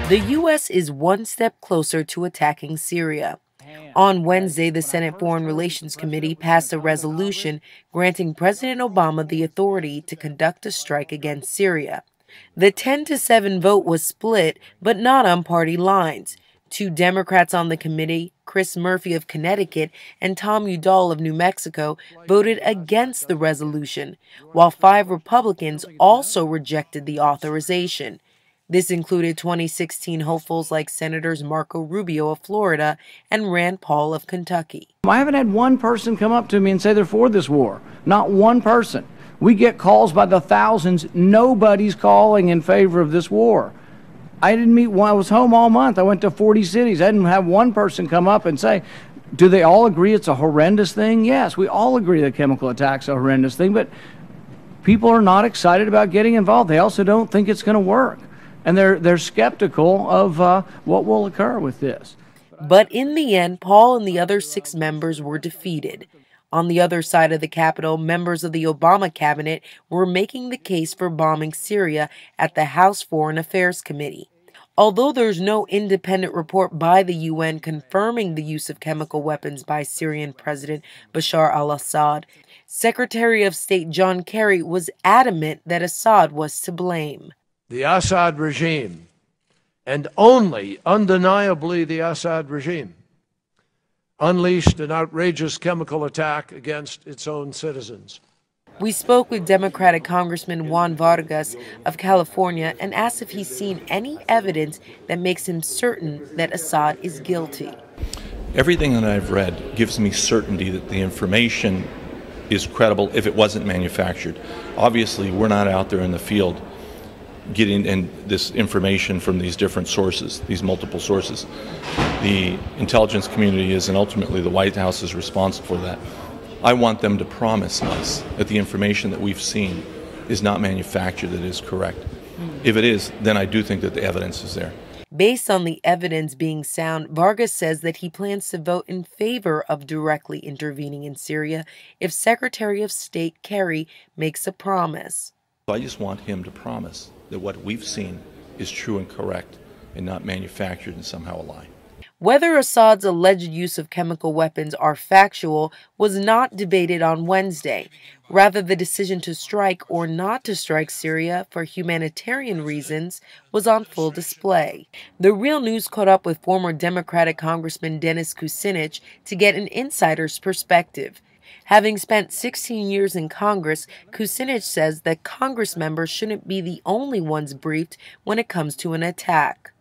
The U.S. is one step closer to attacking Syria. On Wednesday, the Senate Foreign Relations Committee passed a resolution granting President Obama the authority to conduct a strike against Syria. The 10-7 vote was split, but not on party lines. 2 Democrats on the committee, Chris Murphy of Connecticut and Tom Udall of New Mexico, voted against the resolution, while 5 Republicans also rejected the authorization. This included 2016 hopefuls like Senators Marco Rubio of Florida and Rand Paul of Kentucky. I haven't had one person come up to me and say they're for this war. Not one person. We get calls by the thousands. Nobody's calling in favor of this war. I didn't meet one. I was home all month. I went to 40 cities. I didn't have one person come up and say, do they all agree it's a horrendous thing? Yes, we all agree that chemical attack's a horrendous thing, but people are not excited about getting involved. They also don't think it's going to work. And they're skeptical of what will occur with this. But in the end, Paul and the other 6 members were defeated. On the other side of the Capitol, members of the Obama cabinet were making the case for bombing Syria at the House Foreign Affairs Committee. Although there's no independent report by the UN confirming the use of chemical weapons by Syrian President Bashar al-Assad, Secretary of State John Kerry was adamant that Assad was to blame. The Assad regime, and only undeniably the Assad regime, unleashed an outrageous chemical attack against its own citizens. We spoke with Democratic Congressman Juan Vargas of California and asked if he's seen any evidence that makes him certain that Assad is guilty. Everything that I've read gives me certainty that the information is credible if it wasn't manufactured. Obviously, we're not out there in the field getting this information from these different sources, these multiple sources. The intelligence community is, and ultimately the White House is responsible for that. I want them to promise us that the information that we've seen is not manufactured, that is correct. If it is, then I do think that the evidence is there. Based on the evidence being sound, Vargas says that he plans to vote in favor of directly intervening in Syria if Secretary of State Kerry makes a promise. I just want him to promise that what we've seen is true and correct and not manufactured and somehow a lie. Whether Assad's alleged use of chemical weapons are factual was not debated on Wednesday. Rather, the decision to strike or not to strike Syria for humanitarian reasons was on full display. The Real News caught up with former Democratic Congressman Dennis Kucinich to get an insider's perspective. Having spent 16 years in Congress, Kucinich says that Congress members shouldn't be the only ones briefed when it comes to an attack.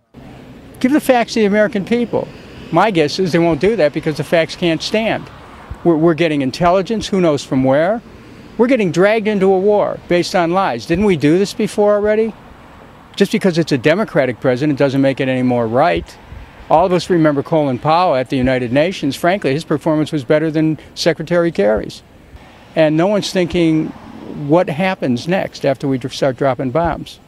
Give the facts to the American people. My guess is they won't do that because the facts can't stand. We're getting intelligence, who knows from where. We're getting dragged into a war based on lies. Didn't we do this before already? Just because it's a Democratic president doesn't make it any more right. All of us remember Colin Powell at the United Nations. Frankly, his performance was better than Secretary Kerry's. And no one's thinking, what happens next after we start dropping bombs?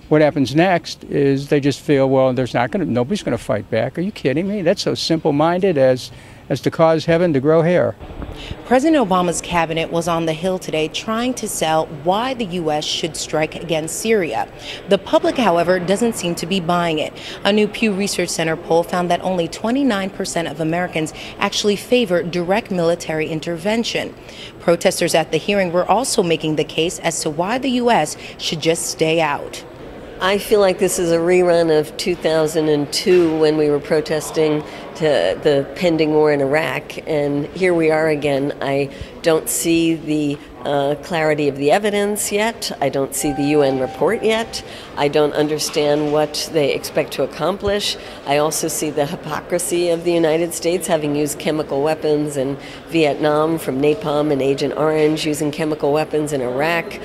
What happens next is they just feel, well, nobody's going to fight back. Are you kidding me? That's so simple-minded as to cause heaven to grow hair. President Obama's cabinet was on the Hill today trying to sell why the U.S. should strike against Syria. The public, however, doesn't seem to be buying it. A new Pew Research Center poll found that only 29% of Americans actually favor direct military intervention. Protesters at the hearing were also making the case as to why the U.S. should just stay out. I feel like this is a rerun of 2002 when we were protesting to the pending war in Iraq, and here we are again. I don't see the clarity of the evidence yet. I don't see the UN report yet. I don't understand what they expect to accomplish. I also see the hypocrisy of the United States having used chemical weapons in Vietnam, from napalm and Agent Orange, using chemical weapons in Iraq,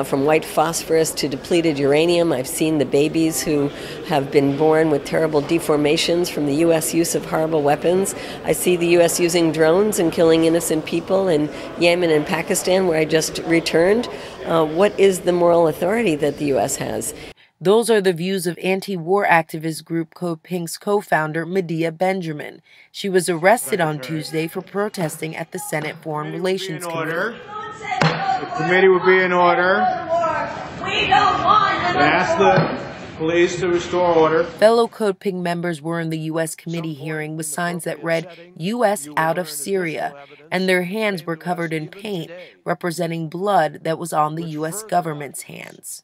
from white phosphorus to depleted uranium. I've seen the babies who have been born with terrible deformations from the U.S. use of horrible weapons. I see the U.S. using drones and killing innocent people in Yemen and Pakistan, where I just returned. What is the moral authority that the U.S. has? Those are the views of anti-war activist group Pink's co-founder Medea Benjamin. She was arrested on Tuesday for protesting at the Senate Foreign Relations Committee. The committee will be in order. We don't want Please to restore order. Fellow Code Pink members were in the U.S. committee hearing with signs that read, U.S. out of Syria, and their hands were covered in paint representing blood that was on the U.S. government's hands.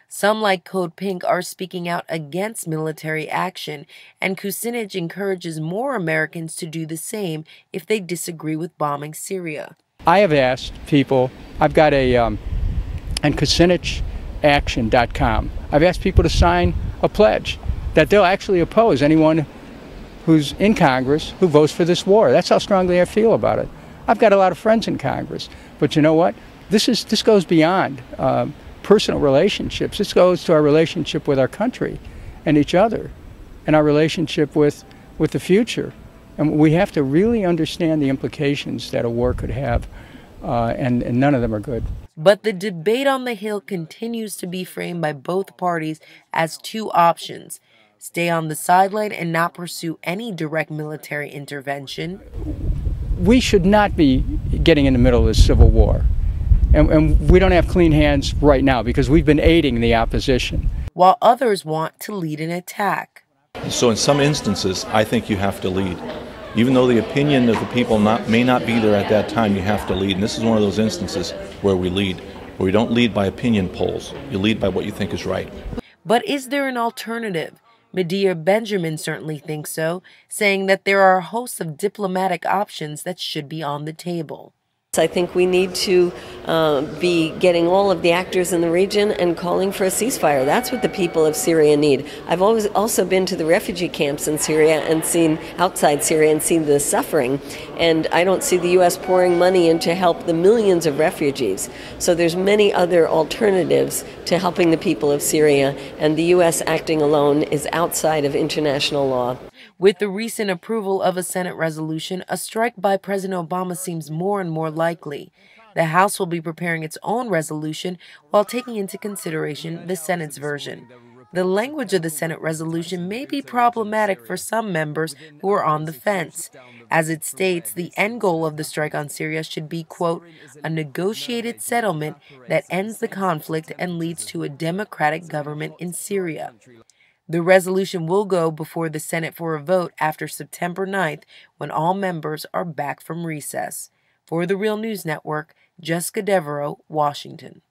Some, like Code Pink, are speaking out against military action, and Kucinich encourages more Americans to do the same if they disagree with bombing Syria. I have asked people, I've got on KucinichAction.com, I've asked people to sign a pledge that they'll actually oppose anyone who's in Congress who votes for this war. That's how strongly I feel about it. I've got a lot of friends in Congress, but you know what? This goes beyond personal relationships. This goes to our relationship with our country and each other, and our relationship with the future. And we have to really understand the implications that a war could have, and none of them are good. But the debate on the Hill continues to be framed by both parties as two options: stay on the sideline and not pursue any direct military intervention. We should not be getting in the middle of this civil war. And we don't have clean hands right now because we've been aiding the opposition. While others want to lead an attack. So in some instances, I think you have to lead. Even though the opinion of the people may not be there at that time, you have to lead. And this is one of those instances where we lead, where we don't lead by opinion polls. You lead by what you think is right. But is there an alternative? Medea Benjamin certainly thinks so, saying that there are a host of diplomatic options that should be on the table. I think we need to be getting all of the actors in the region and calling for a ceasefire. That's what the people of Syria need. I've always also been to the refugee camps in Syria and seen outside Syria and seen the suffering, and I don't see the U.S. pouring money in to help the millions of refugees. So there's many other alternatives to helping the people of Syria, and the U.S. acting alone is outside of international law. With the recent approval of a Senate resolution, a strike by President Obama seems more and more likely. The House will be preparing its own resolution while taking into consideration the Senate's version. The language of the Senate resolution may be problematic for some members who are on the fence. As it states, the end goal of the strike on Syria should be, quote, a negotiated settlement that ends the conflict and leads to a democratic government in Syria. The resolution will go before the Senate for a vote after September 9th, when all members are back from recess. For the Real News Network, Jessica Devereaux, Washington.